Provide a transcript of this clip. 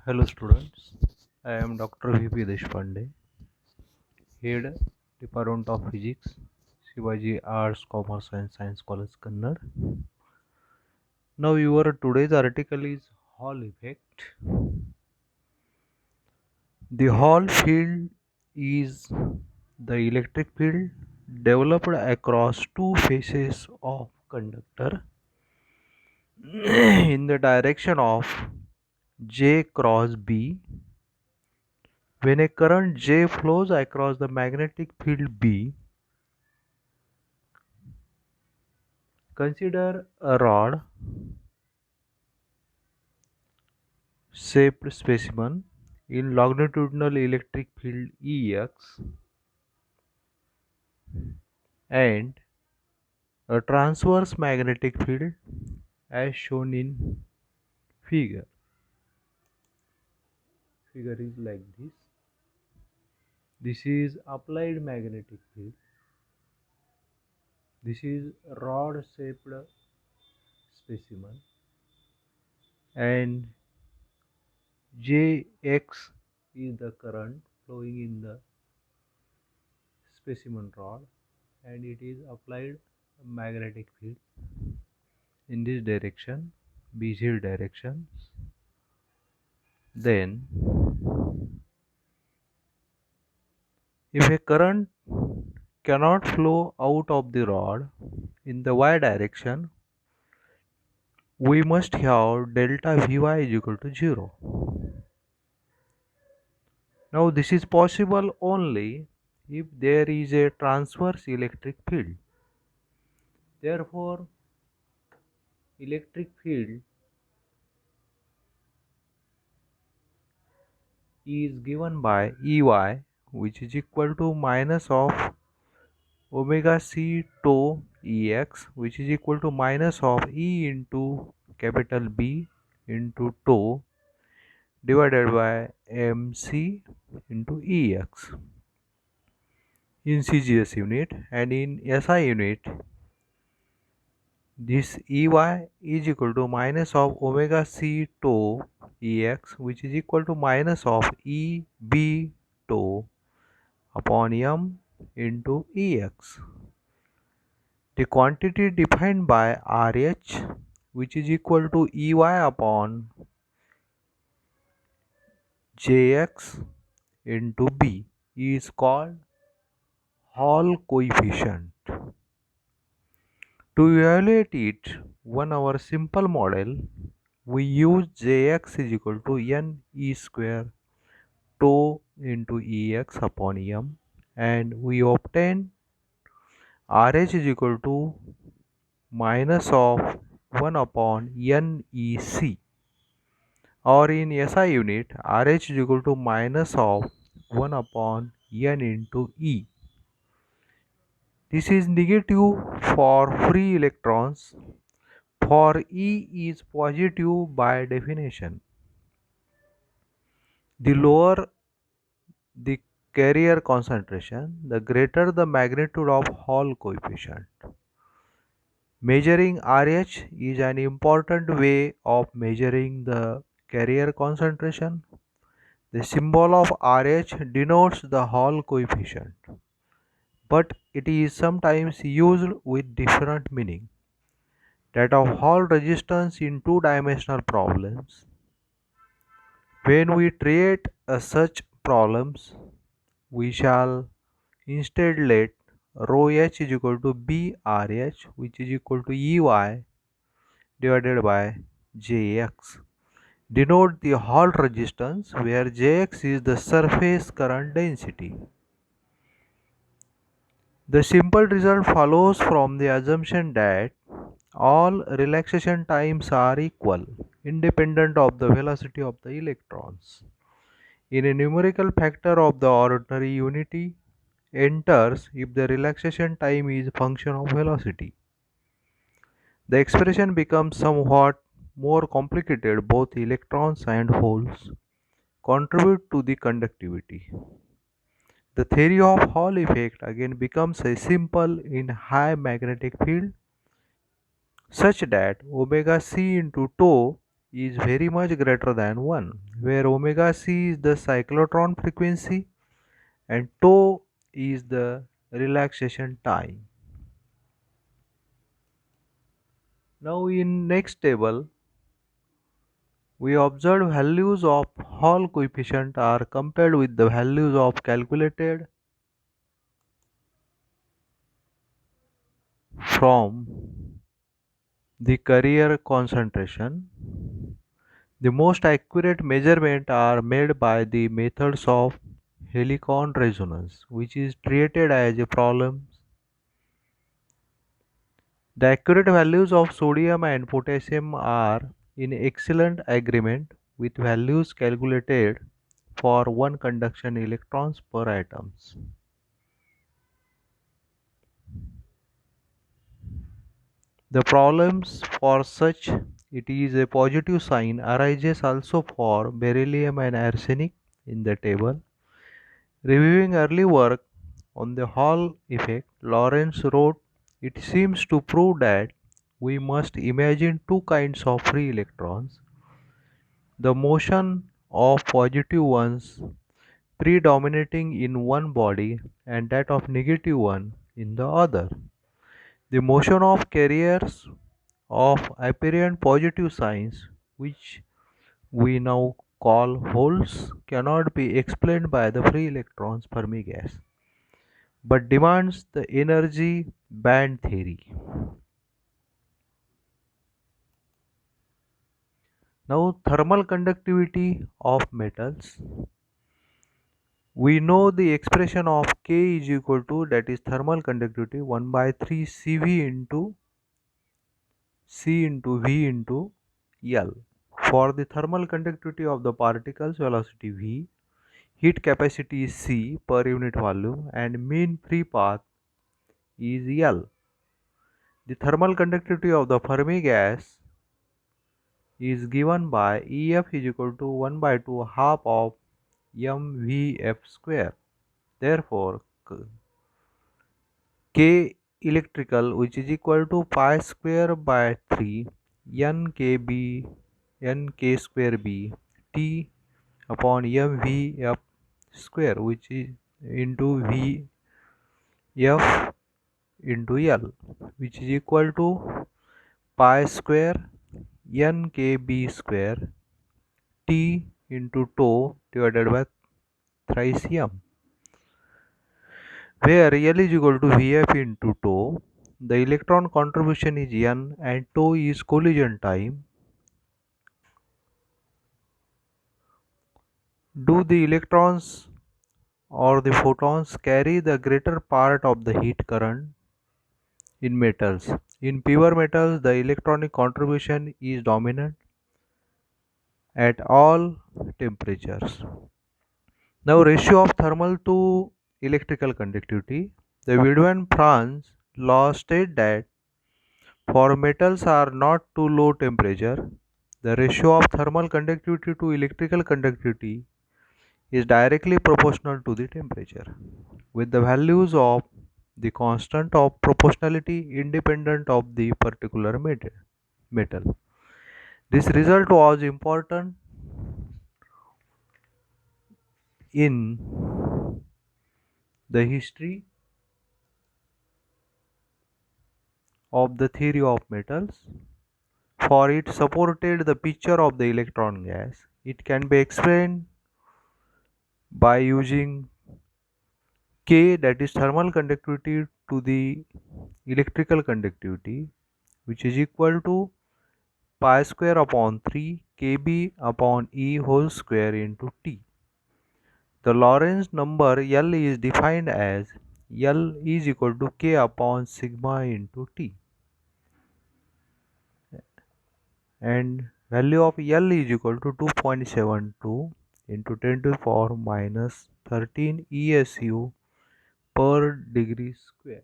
Hello students, I am Dr. V.P. Deshpande, Head Department of Physics, Shivaji Arts, Commerce and Science College, Kannad. Now your today's article is Hall effect. The Hall field is the electric field developed across two faces of conductor in the direction of J cross B. When a current J flows across the magnetic field B, consider a rod shaped specimen in longitudinal electric field Ex and a transverse magnetic field as shown in figure. Figure is like this. This is applied magnetic field. This is rod shaped specimen and Jx is the current flowing in the specimen rod and it is applied magnetic field in this direction, BZ direction. Then if a current cannot flow out of the rod in the y direction, we must have delta Vy is equal to 0. Now this is possible only if there is a transverse electric field. Therefore, electric field is given by Ey, which is equal to minus of omega c tau Ex, which is equal to minus of E into capital B into tau divided by mc into Ex in CGS unit, and in SI unit this Ey is equal to minus of omega c tau Ex, which is equal to minus of EB tau upon m into Ex. The quantity defined by RH, which is equal to Ey upon Jx into B, is called Hall coefficient. To evaluate it, on our simple model, we use Jx is equal to n e square tau into Ex upon m, and we obtain RH is equal to minus of 1 upon NEC, or in SI unit RH is equal to minus of 1 upon N into E. This is negative for free electrons. For E is positive by definition. The lower the carrier concentration, the greater the magnitude of Hall coefficient. Measuring RH is an important way of measuring the carrier concentration. The symbol of RH denotes the Hall coefficient, but it is sometimes used with different meaning. That of Hall resistance in two-dimensional problems. When we treat such problems, we shall instead let rho h is equal to BRH, which is equal to EY divided by Jx. Denote the Hall resistance where Jx is the surface current density. The simple result follows from the assumption that all relaxation times are equal, independent of the velocity of the electrons. In a numerical factor of the ordinary unity enters if the relaxation time is function of velocity. The expression becomes somewhat more complicated. Both electrons and holes contribute to the conductivity. The theory of Hall effect again becomes a simple in high magnetic field such that omega c into tau is very much greater than 1, where omega c is the cyclotron frequency and tau is the relaxation time. Now in next table, we observe values of Hall coefficient are compared with the values of calculated from the Carrier concentration. The most accurate measurements are made by the methods of helicon resonance, which is treated as a problem. The accurate values of sodium and potassium are in excellent agreement with values calculated for 1 conduction electrons per atoms. The problems for such it is a positive sign arises also for beryllium and arsenic in the table. Reviewing early work on the Hall effect, Lawrence wrote, "It seems to prove that we must imagine two kinds of free electrons, the motion of positive ones predominating in one body and that of negative one in the other. The motion of carriers of apparent positive signs, which we now call holes, cannot be explained by the free electrons Fermi gas, but demands the energy band theory." Now, thermal conductivity of metals. We know the expression of K is equal to, that is thermal conductivity, 1 by 3 CV into C into V into L. For the thermal conductivity of the particles, velocity V, heat capacity is C per unit volume, and mean free path is L. The thermal conductivity of the Fermi gas is given by EF is equal to 1 by 2 half of mVf square. Therefore, K electrical, which is equal to pi square by 3 nkb nk square b T upon mVf square, which is into Vf into L, which is equal to pi square nkb square T into tau divided by thrice m, where L is equal to Vf into tau. The electron contribution is n and tau is collision time. Do the electrons or the photons carry the greater part of the heat current in metals? In pure metals, the electronic contribution is dominant at all temperatures. Now, ratio of thermal to electrical conductivity. The Wiedemann-Franz law states that for metals are not too low temperature, the ratio of thermal conductivity to electrical conductivity is directly proportional to the temperature, with the values of the constant of proportionality independent of the particular metal. This result was important in the history of the theory of metals, for it supported the picture of the electron gas. It can be explained by using K, that is thermal conductivity to the electrical conductivity, which is equal to pi square upon 3 kb upon E whole square into T. The Lorentz number L is defined as L is equal to K upon sigma into T, and value of L is equal to 2.72 into 10 to the power minus 13 ESU per degree square.